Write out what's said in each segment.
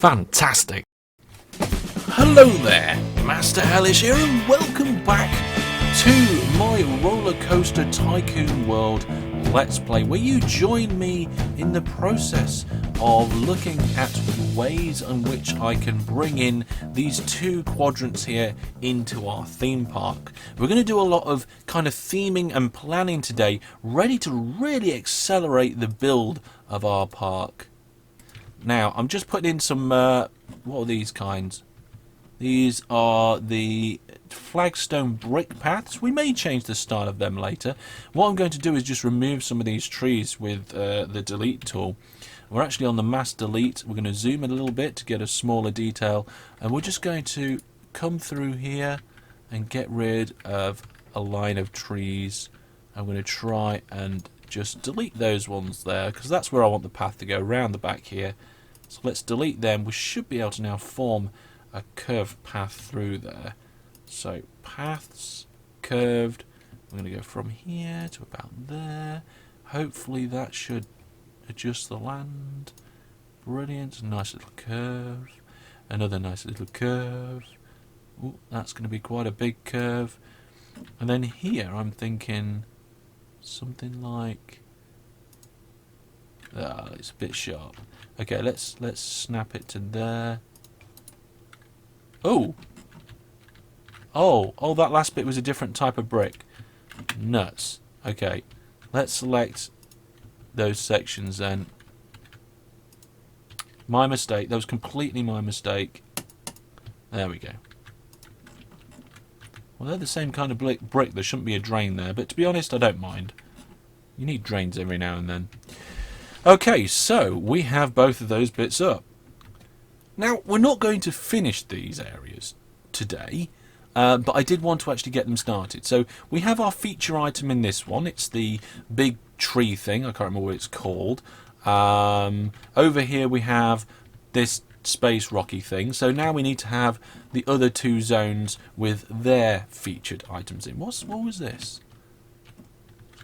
Fantastic. Hello there, Master Hellish here, and welcome back to my RollerCoaster Tycoon World Let's Play, where you join me in the process of looking at ways in which I can bring in these two quadrants here into our theme park. We're going to do a lot of kind of theming and planning today, ready to really accelerate the build of our park. Now, I'm just putting in some, what are these kinds? These are the flagstone brick paths. We may change the style of them later. What I'm going to do is just remove some of these trees with the delete tool. We're actually on the mass delete. We're going to zoom in a little bit to get a smaller detail. And we're just going to come through here and get rid of a line of trees. I'm going to try and just delete those ones there, because that's where I want the path to go, around the back here. So let's delete them. We should be able to now form a curved path through there. So paths, curved. We're going to go from here to about there. Hopefully that should adjust the land. Brilliant. Nice little curve. Another nice little curve. Ooh, that's going to be quite a big curve. And then here I'm thinking something like... it's a bit sharp. Okay, let's snap it to there. Oh, that last bit was a different type of brick. Nuts. Okay, let's select those sections then. My mistake. That was completely my mistake. There we go. Well, they're the same kind of brick. There shouldn't be a drain there, but to be honest, I don't mind. You need drains every now and then. Okay, so we have both of those bits up. Now, we're not going to finish these areas today, but I did want to actually get them started. So we have our feature item in this one. It's the big tree thing. I can't remember what it's called. Over here we have this space rocky thing. So now we need to have the other two zones with their featured items in. What was this?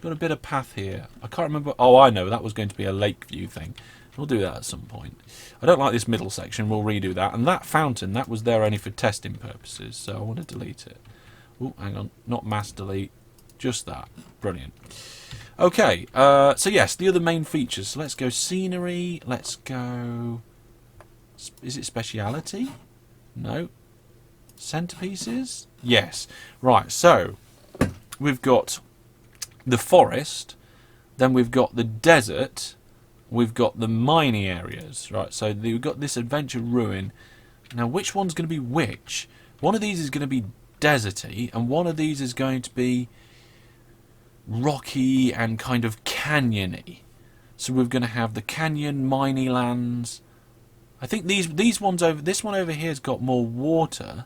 Got a bit of path here. I can't remember. Oh, I know. That was going to be a lake view thing. We'll do that at some point. I don't like this middle section. We'll redo that. And that fountain, that was there only for testing purposes. So I want to delete it. Oh, hang on. Not mass delete. Just that. Brilliant. Okay. So yes, the other main features. So let's go scenery. Let's go... Is it speciality? No. Centerpieces? Yes. Right. So we've got the forest, then we've got the desert, we've got the mining areas, right? So we've got this adventure ruin. Now, which one's going to be which? One of these is going to be deserty, and one of these is going to be rocky and kind of canyony. So we're going to have the canyon, miney lands. I think these ones over, this one over here has got more water.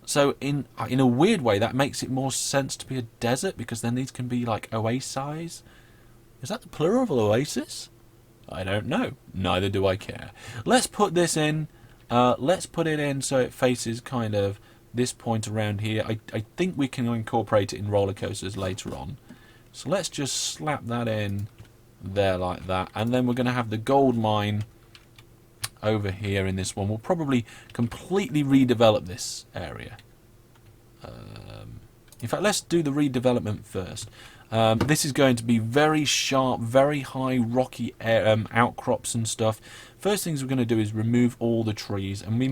So in a weird way, that makes it more sense to be a desert, because then these can be like oases. Is that the plural of oasis? I don't know. Neither do I care. Let's put this in. Let's put it in so it faces kind of this point around here. I think we can incorporate it in roller coasters later on. So let's just slap that in there like that. And then we're going to have the gold mine over here in this one. We'll probably completely redevelop this area. In fact, let's do the redevelopment first. This is going to be very sharp, very high rocky outcrops and stuff. First things we're going to do is remove all the trees, and we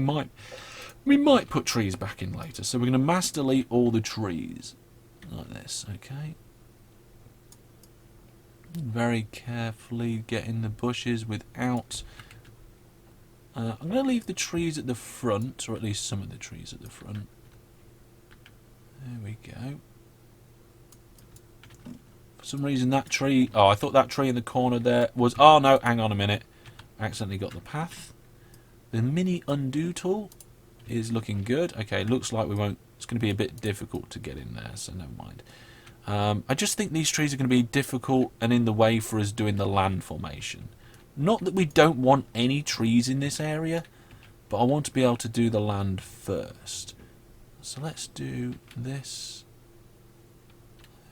might put trees back in later. So we're going to mass delete all the trees like this. Okay. Very carefully get in the bushes without... I'm going to leave the trees at the front, or at least some of the trees at the front. There we go. For some reason that tree... Oh, I thought that tree in the corner there was... Oh, no, hang on a minute. I accidentally got the path. The mini undo tool is looking good. Okay, looks like we won't... It's going to be a bit difficult to get in there, so never mind. I just think these trees are going to be difficult and in the way for us doing the land formation. Not that we don't want any trees in this area, but I want to be able to do the land first. So let's do this.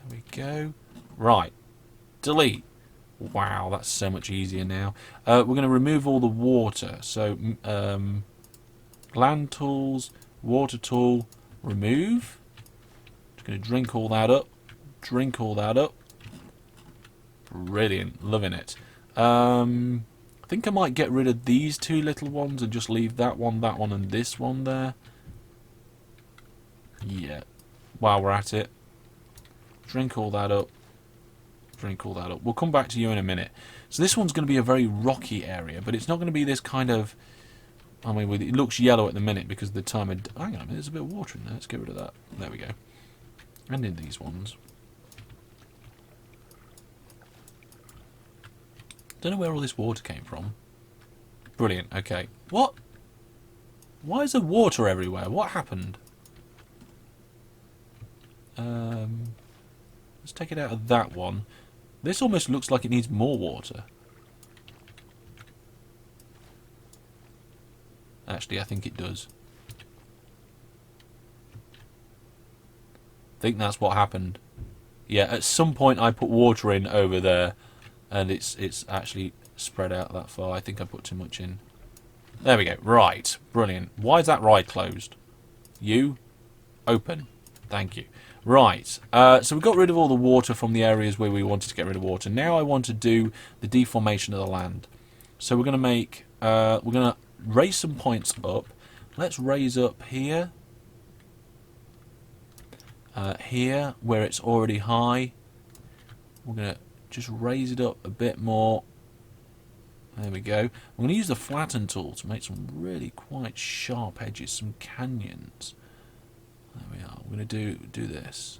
There we go. Right. Delete. Wow, that's so much easier now. We're going to remove all the water. So, land tools, water tool, remove. Just going to drink all that up. Drink all that up. Brilliant. Loving it. I think I might get rid of these two little ones and just leave that one, and this one there. Yeah. While we're at it. Drink all that up. Drink all that up. We'll come back to you in a minute. So this one's going to be a very rocky area, but it's not going to be this kind of... I mean, it looks yellow at the minute because of the time of... Hang on a minute, there's a bit of water in there. Let's get rid of that. There we go. And in these ones. Don't know where all this water came from. Brilliant, okay. What? Why is there water everywhere? What happened? Let's take it out of that one. This almost looks like it needs more water. Actually, I think it does. I think that's what happened. Yeah, at some point I put water in over there, and it's actually spread out that far. I think I put too much in. There we go. Right. Brilliant. Why is that ride closed? You? Open. Thank you. Right. So we got rid of all the water from the areas where we wanted to get rid of water. Now I want to do the deformation of the land. So we're going to make... we're going to raise some points up. Let's raise up here. Here, where it's already high. We're going to just raise it up a bit more. There we go. I'm going to use the flatten tool to make some really quite sharp edges, some canyons. There we are. We're going to do this.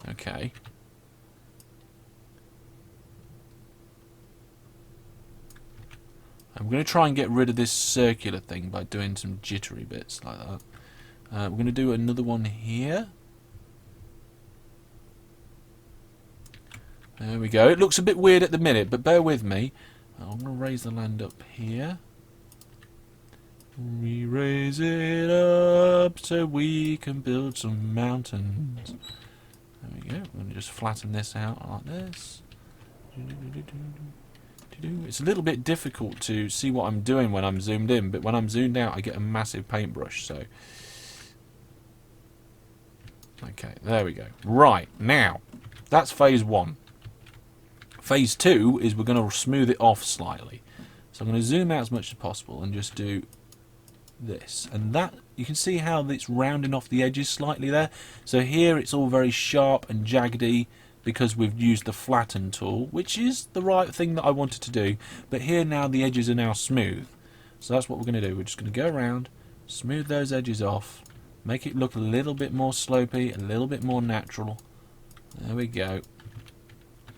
Okay. I'm going to try and get rid of this circular thing by doing some jittery bits like that. We're going to do another one here. There we go. It looks a bit weird at the minute, but bear with me. I'm going to raise the land up here. We raise it up so we can build some mountains. There we go. We're going to just flatten this out like this. It's a little bit difficult to see what I'm doing when I'm zoomed in, but when I'm zoomed out I get a massive paintbrush, so... Okay, there we go. Right, now, that's phase 1. Phase 2 is we're going to smooth it off slightly. So I'm going to zoom out as much as possible and just do this. And that, you can see how it's rounding off the edges slightly there. So here it's all very sharp and jaggedy because we've used the flatten tool, which is the right thing that I wanted to do. But here now the edges are now smooth. So that's what we're going to do. We're just going to go around, smooth those edges off, make it look a little bit more slopey, a little bit more natural. There we go.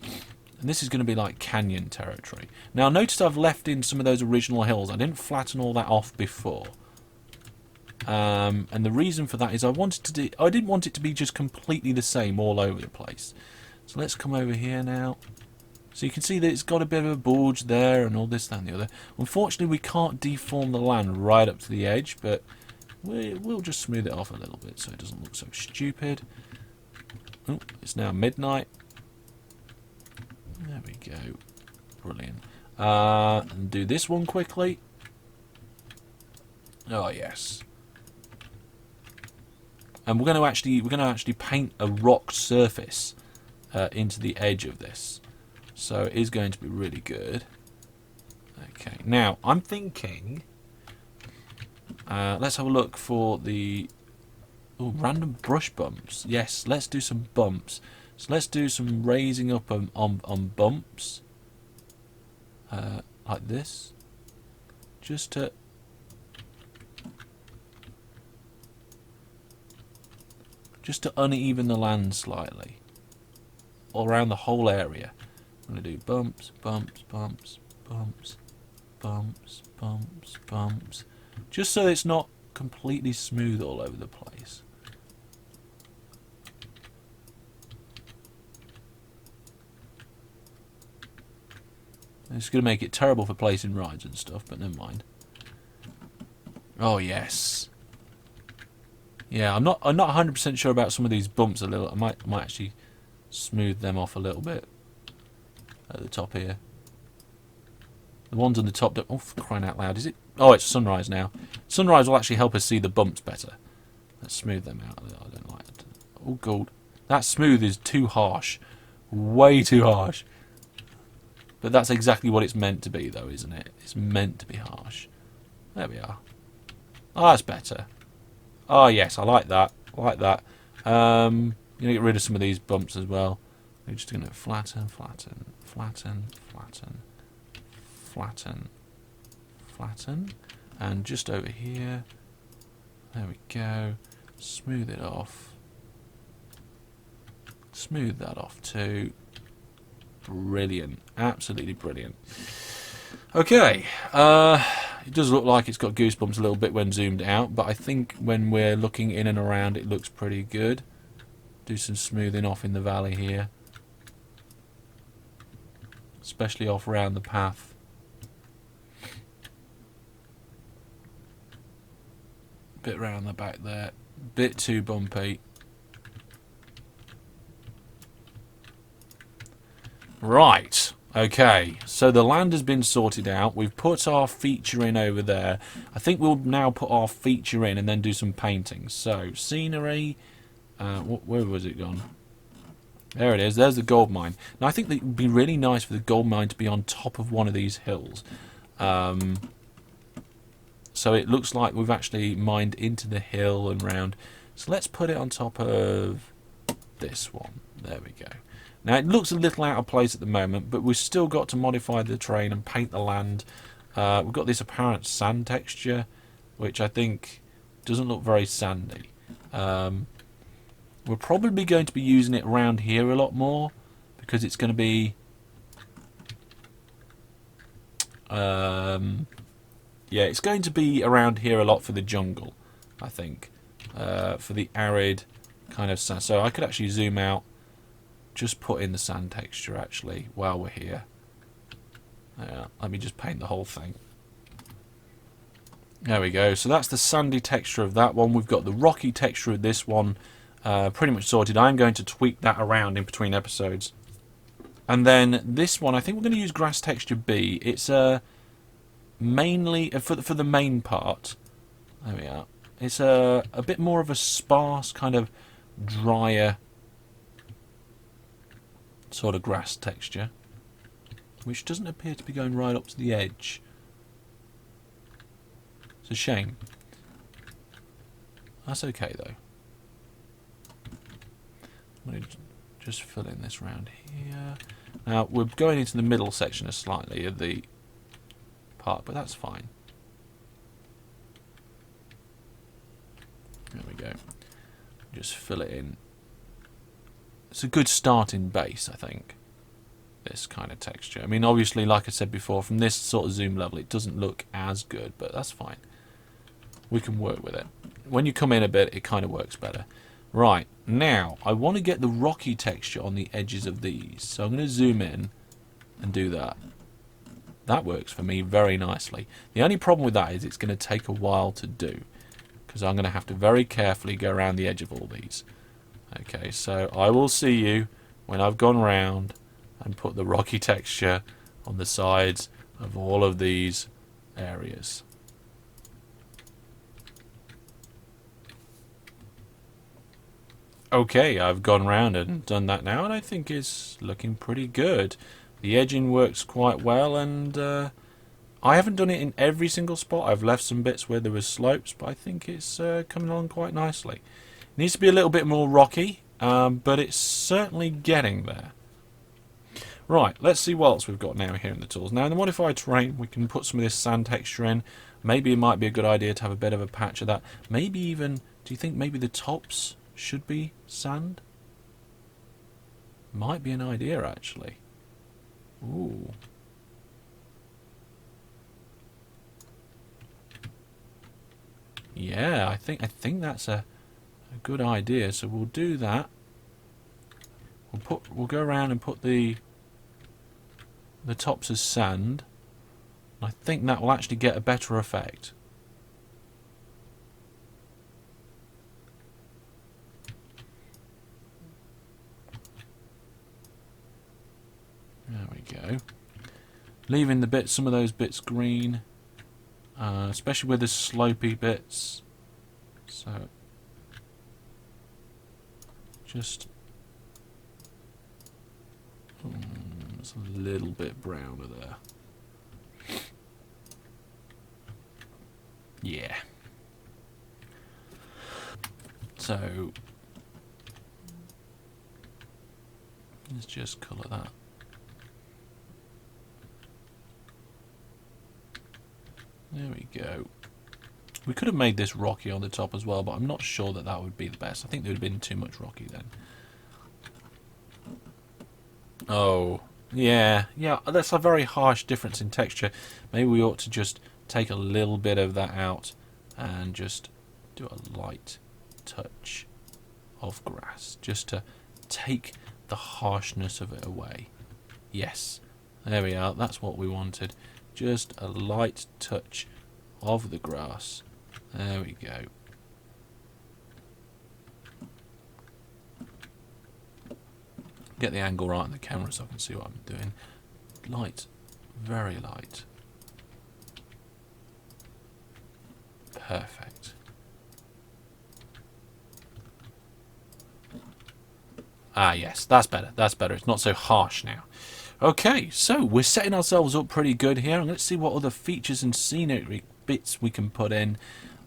And this is going to be like canyon territory. Now notice I've left in some of those original hills. I didn't flatten all that off before. And the reason for that is I didn't want it to be just completely the same all over the place. So let's come over here now. So you can see that it's got a bit of a bulge there and all this, that and the other. Unfortunately we can't deform the land right up to the edge, but we'll just smooth it off a little bit so it doesn't look so stupid. Oh, it's now midnight. There we go. Brilliant. And do this one quickly. Oh yes. And we're going to actually paint a rock surface into the edge of this. So it is going to be really good. Okay. Now I'm thinking. Let's have a look for the random brush bumps. Yes, let's do some bumps. So let's do some raising up on bumps, like this, just to uneven the land slightly, all around the whole area. I'm going to do bumps, bumps, bumps, bumps, bumps, bumps, bumps, just so it's not completely smooth all over the place. It's going to make it terrible for placing rides and stuff, but never mind. Oh, yes. Yeah, I'm not 100% sure about some of these bumps a little. I might actually smooth them off a little bit at the top here. The ones on the top don't... Oh, for crying out loud. Is it... Oh, it's sunrise now. Sunrise will actually help us see the bumps better. Let's smooth them out a little. I don't like it. Oh, God. That smooth is too harsh. Way too harsh. But that's exactly what it's meant to be, though, isn't it? It's meant to be harsh. There we are. Oh, that's better. Oh, yes, I like that. I like that. I'm going to get rid of some of these bumps as well. We're just going to flatten, flatten, flatten, flatten, flatten, flatten. And just over here. There we go. Smooth it off. Smooth that off too. Brilliant. Absolutely brilliant. Okay. It does look like it's got goosebumps a little bit when zoomed out, but I think when we're looking in and around it looks pretty good. Do some smoothing off in the valley here. Especially off around the path. Bit round the back there. Bit too bumpy. Right. Okay. So the land has been sorted out. We've put our feature in over there. I think we'll now put our feature in and then do some painting. So scenery. Where was it gone? There it is. There's the gold mine. Now I think that it would be really nice for the gold mine to be on top of one of these hills. So it looks like we've actually mined into the hill and round. So let's put it on top of this one. There we go. Now it looks a little out of place at the moment, but we've still got to modify the terrain and paint the land. We've got this apparent sand texture, which I think doesn't look very sandy. We're probably going to be using it around here a lot more, because it's going to be... yeah, it's going to be around here a lot for the jungle, I think. For the arid kind of sand. So I could actually zoom out, just put in the sand texture actually while we're here. Let me just paint the whole thing. There we go. So that's the sandy texture of that one. We've got the rocky texture of this one pretty much sorted. I'm going to tweak that around in between episodes. And then this one, I think we're going to use grass texture B. It's mainly for the main part. There we are. It's a bit more of a sparse kind of drier sort of grass texture, which doesn't appear to be going right up to the edge. It's a shame. That's okay though. I'm going to just fill in this round here. Now we're going into the middle section slightly of the part, but that's fine. There we go. Just fill it in. It's a good starting base, I think, this kind of texture. I mean, obviously, like I said before, from this sort of zoom level, it doesn't look as good, but that's fine. We can work with it. When you come in a bit, it kind of works better. Right, now, I want to get the rocky texture on the edges of these, so I'm going to zoom in and do that. That works for me very nicely. The only problem with that is it's going to take a while to do, because I'm going to have to very carefully go around the edge of all these. Okay, so I will see you when I've gone round and put the rocky texture on the sides of all of these areas. Okay, I've gone round and done that now, and I think it's looking pretty good. The edging works quite well, and I haven't done it in every single spot. I've left some bits where there was slopes, but I think it's coming along quite nicely. Needs to be a little bit more rocky, but it's certainly getting there. Right, let's see what else we've got now here in the tools. Now in the modified terrain, we can put some of this sand texture in. Maybe it might be a good idea to have a bit of a patch of that. Maybe even, do you think maybe the tops should be sand? Might be an idea actually. Ooh. Yeah, I think that's a good idea. So we'll do that. We'll go around and put the tops as sand. I think that will actually get a better effect. we go. Leaving the bits, some of those bits green, especially with the slopey bits. So just it's a little bit browner there. Yeah. So let's just colour that. There we go. We could have made this rocky on the top as well, but I'm not sure that that would be the best. I think there would have been too much rocky then. Oh, yeah. Yeah, that's a very harsh difference in texture. Maybe we ought to just take a little bit of that out and just do a light touch of grass, just to take the harshness of it away. Yes, there we are. That's what we wanted. Just a light touch of the grass. There we go. Get the angle right on the camera so I can see what I'm doing. Light, very light. Perfect. Ah, yes, that's better. That's better. It's not so harsh now. Okay, so we're setting ourselves up pretty good here. And let's see what other features and scenery bits we can put in.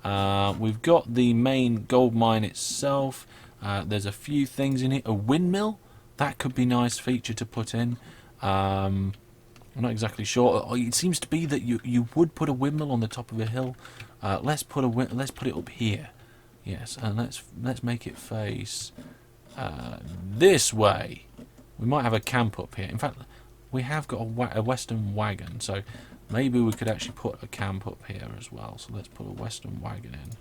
We've got the main gold mine itself. There's a few things in it. A windmill. That could be a nice feature to put in. I'm not exactly sure. It seems to be that you would put a windmill on the top of a hill. Let's put it up here. Yes, and let's make it face this way. We might have a camp up here. In fact, we have got a western wagon, so maybe we could actually put a camp up here as well. So let's put a western wagon in.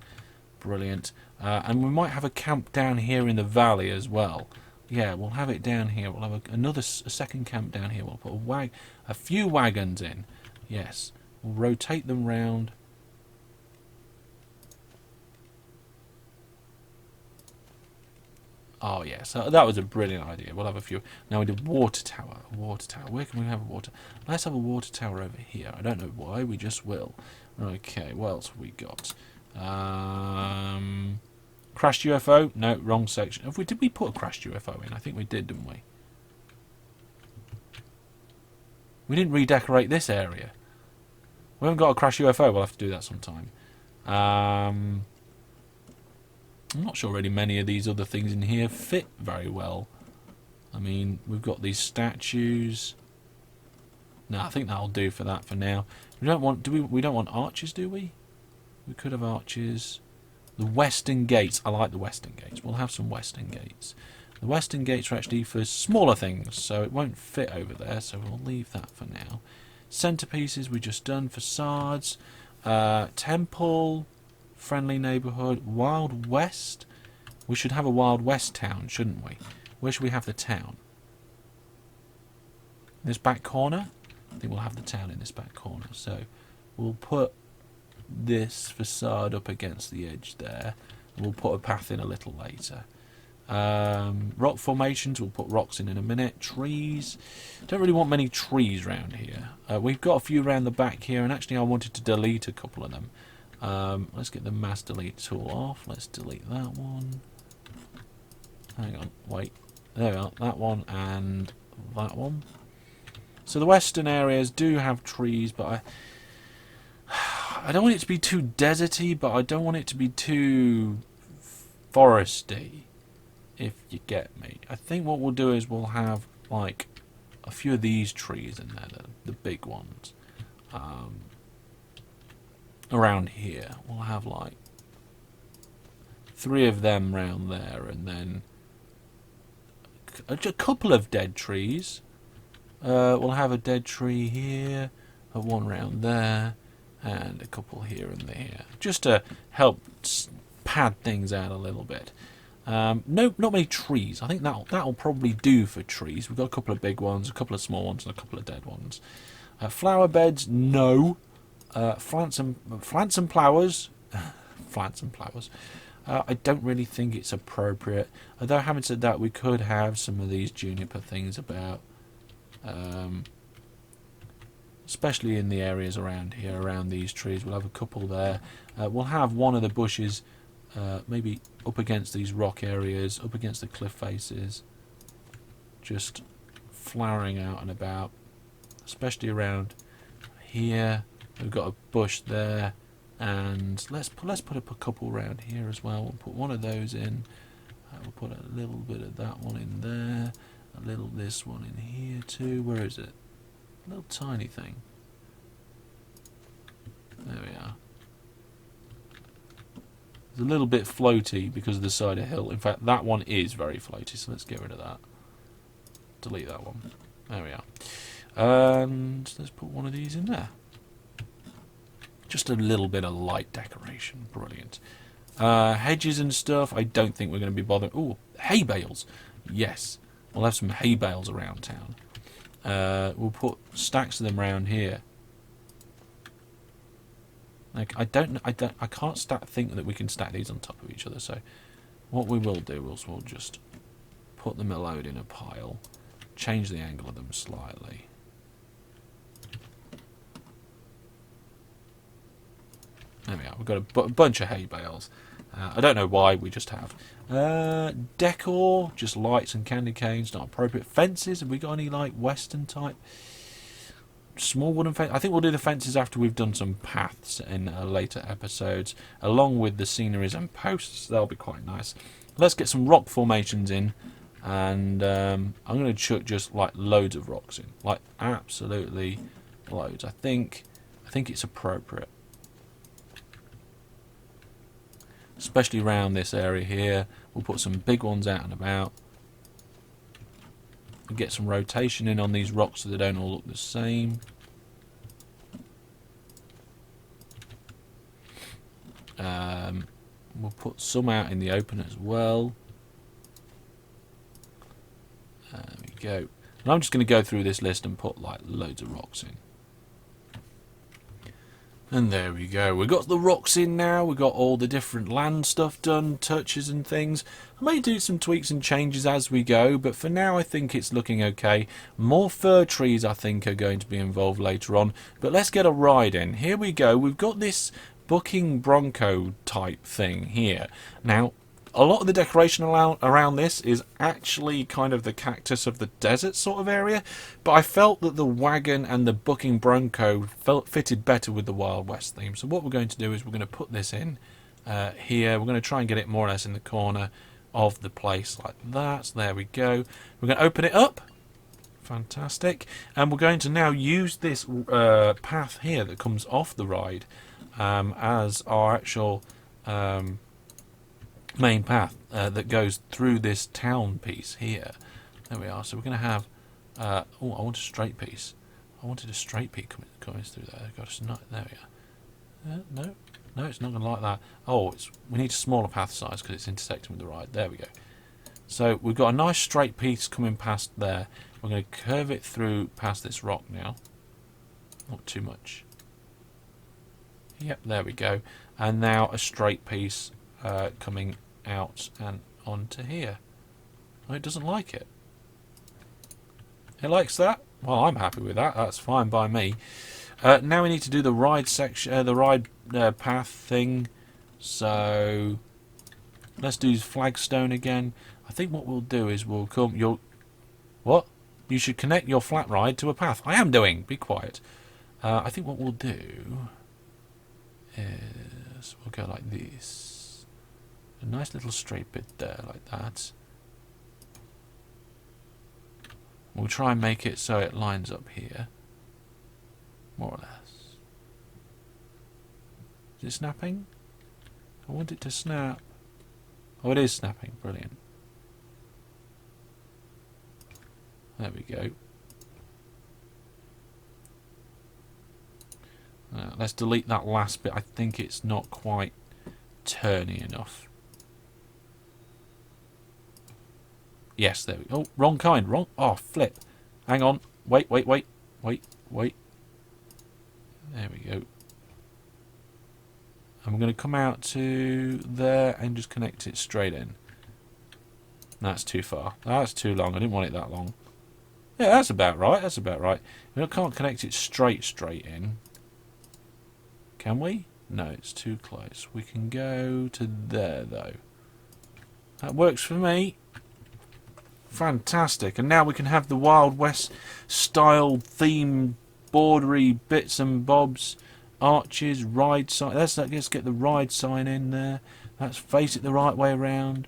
Brilliant. And we might have a camp down here in the valley as well. Yeah, we'll have it down here. We'll have a second camp down here. We'll put a few wagons in. Yes. We'll rotate them round. Oh, yeah. So that was a brilliant idea. We'll have a few. Now we did water tower. A water tower. Where can we have a water? Let's have a water tower over here. I don't know why. We just will. Okay. What else have we got? Crashed UFO? No, wrong section. Did we put a crashed UFO in? I think we did, didn't we? We didn't redecorate this area. We haven't got a crashed UFO. We'll have to do that sometime. I'm not sure really many of these other things in here fit very well. I mean, we've got these statues. No, I think that'll do for that for now. We don't want we don't want arches, do we? We could have arches. The western gates. I like the western gates. We'll have some western gates. The western gates are actually for smaller things, so it won't fit over there, so we'll leave that for now. Centerpieces we just done. Facades. Temple. Friendly neighbourhood. Wild West. We should have a Wild West town, shouldn't we? Where should we have the town? This back corner? I think we'll have the town in this back corner. So we'll put this facade up against the edge there. We'll put a path in a little later. Rock formations, we'll put rocks in a minute. Trees. Don't really want many trees around here. We've got a few around the back here, and actually I wanted to delete a couple of them. Let's get the mass delete tool off. Let's delete that one. Hang on, wait. There we are, that one and that one. So the western areas do have trees, but I don't want it to be too deserty, but I don't want it to be too foresty, if you get me. I think what we'll do is we'll have like a few of these trees in there, the big ones. Around here we'll have like 3 of them round there, and then a couple of dead trees. We'll have a dead tree here, one round there, and a couple here and there, just to help pad things out a little bit. No, not many trees. I think that'll probably do for trees. We've got a couple of big ones, a couple of small ones, and a couple of dead ones. Flower beds, no. Plants and flowers. Plants and flowers. I don't really think it's appropriate. Although having said that, we could have some of these juniper things about. especially in the areas around here, around these trees. We'll have a couple there. We'll have one of the bushes maybe up against these rock areas, up against the cliff faces, just flowering out and about, especially around here. We've got a bush there, and let's put up a couple around here as well. We'll put one of those in. We'll put a little bit of that one in there, a little this one in here too. Where is it? A little tiny thing. There we are. It's a little bit floaty because of the side of hill. In fact, that one is very floaty, so let's get rid of that. Delete that one. There we are. And let's put one of these in there. Just a little bit of light decoration. Brilliant. Hedges and stuff, I don't think we're going to be bothering. Oh, hay bales. Yes. We'll have some hay bales around town. We'll put stacks of them around here. Like, I can't think that we can stack these on top of each other. So, what we will do is we'll just put them MacLeod in a pile, change the angle of them slightly. There we are. We've got a bunch of hay bales. I don't know why, we just have. Decor, just lights and candy canes, not appropriate. Fences, have we got any like western type? Small wooden fence. I think we'll do the fences after we've done some paths in later episodes, along with the sceneries and posts. That'll be quite nice. Let's get some rock formations in, and I'm going to chuck just like loads of rocks in, like absolutely loads. I think it's appropriate, especially around this area here. We'll put some big ones out and about. Get some rotation in on these rocks so they don't all look the same. We'll put some out in the open as well. There we go. And I'm just going to go through this list and put like loads of rocks in. And there we go. We've got the rocks in now. We've got all the different land stuff done, touches and things. I may do some tweaks and changes as we go, but for now I think it's looking okay. More fir trees I think are going to be involved later on. But let's get a ride in. Here we go. We've got this booking bronco type thing here. Now, a lot of the decoration around this is actually kind of the cactus of the desert sort of area, but I felt that the wagon and the booking bronco fitted better with the Wild West theme. So what we're going to do is we're going to put this in here. We're going to try and get it more or less in the corner of the place like that. So there we go. We're going to open it up. Fantastic. And we're going to now use this path here that comes off the ride as our actual main path that goes through this town piece here. There we are. So we're going to have oh, I want a straight piece. I wanted a straight piece coming through there. Got to not. There we are. No, it's not going to like that. Oh, we need a smaller path size because it's intersecting with the ride. There we go. So we've got a nice straight piece coming past there. We're going to curve it through past this rock now. Not too much. Yep, there we go. And now a straight piece coming out and onto here. Oh, it doesn't like it. It likes that? Well, I'm happy with that. That's fine by me. Now we need to do the ride section, the ride path thing. So let's do flagstone again. I think what we'll do is we'll come. What? You should connect your flat ride to a path. I am doing. Be quiet. I think what we'll do is we'll go like this. A nice little straight bit there, like that. We'll try and make it so it lines up here, more or less. Is it snapping? I want it to snap. Oh, it is snapping. Brilliant. There we go. Let's delete that last bit. I think it's not quite turny enough. Yes, there we go. Oh, wrong kind. Wrong. Oh, flip. Hang on. Wait. There we go. And we're going to come out to there and just connect it straight in. That's too far. That's too long. I didn't want it that long. Yeah, that's about right. That's about right. We can't connect it straight in. Can we? No, it's too close. We can go to there, though. That works for me. Fantastic. And now we can have the Wild West style theme bordery bits and bobs. Arches, ride sign. Let's get the ride sign in there. Let's face it the right way around.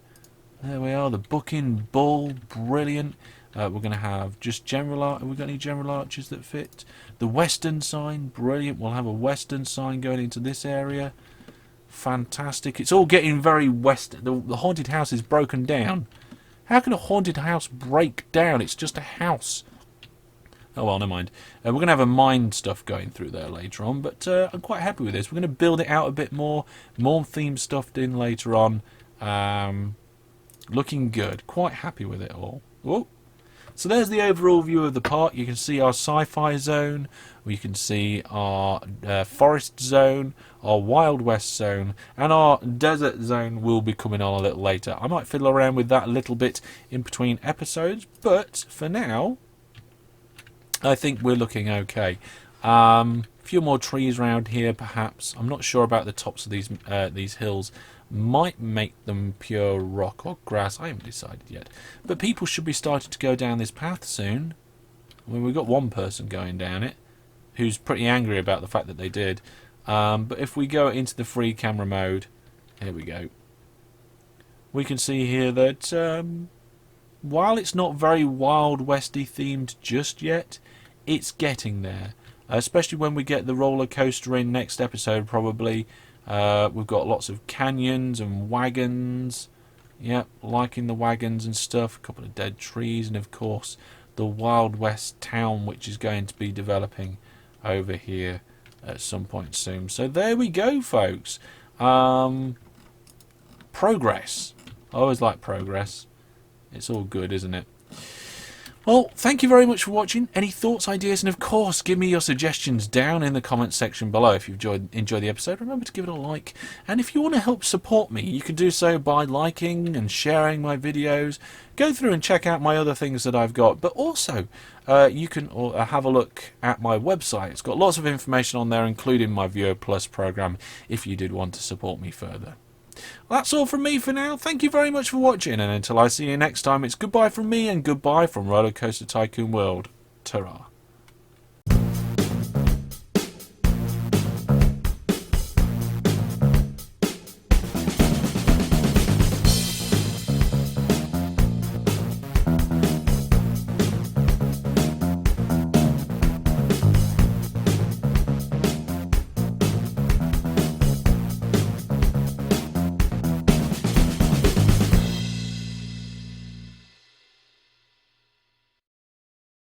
There we are. The booking bull. Brilliant. We're going to have just general arch. Have we got any general arches that fit? The western sign. Brilliant. We'll have a western sign going into this area. Fantastic. It's all getting very western. The haunted house is broken down. How can a haunted house break down? It's just a house. Oh well, never mind. We're going to have a mine stuff going through there later on, but I'm quite happy with this. We're going to build it out a bit more theme stuffed in later on. Looking good. Quite happy with it all. Oh. So there's the overall view of the park. You can see our sci-fi zone. We can see our forest zone, our Wild West zone, and our desert zone will be coming on a little later. I might fiddle around with that a little bit in between episodes, but for now, I think we're looking okay. A few more trees around here, perhaps. I'm not sure about the tops of these hills. Might make them pure rock or grass. I haven't decided yet. But people should be starting to go down this path soon. I mean, we've got one person going down it who's pretty angry about the fact that they did. But if we go into the free camera mode, here we go. We can see here that while it's not very Wild Westy themed just yet, it's getting there. Especially when we get the roller coaster in next episode, probably. We've got lots of canyons and wagons. Yep, liking the wagons and stuff. A couple of dead trees, and of course the Wild West town, which is going to be developing over here at some point soon. So there we go, folks. Progress. I always like progress. It's all good, isn't it? Well, thank you very much for watching. Any thoughts, ideas, and of course, give me your suggestions down in the comments section below. If you've enjoyed the episode, remember to give it a like. And if you want to help support me, you can do so by liking and sharing my videos. Go through and check out my other things that I've got. But also, you can have a look at my website. It's got lots of information on there, including my Viewer Plus program, if you did want to support me further. Well, that's all from me for now. Thank you very much for watching, and until I see you next time, it's goodbye from me and goodbye from RollerCoaster Tycoon World. Ta-ra.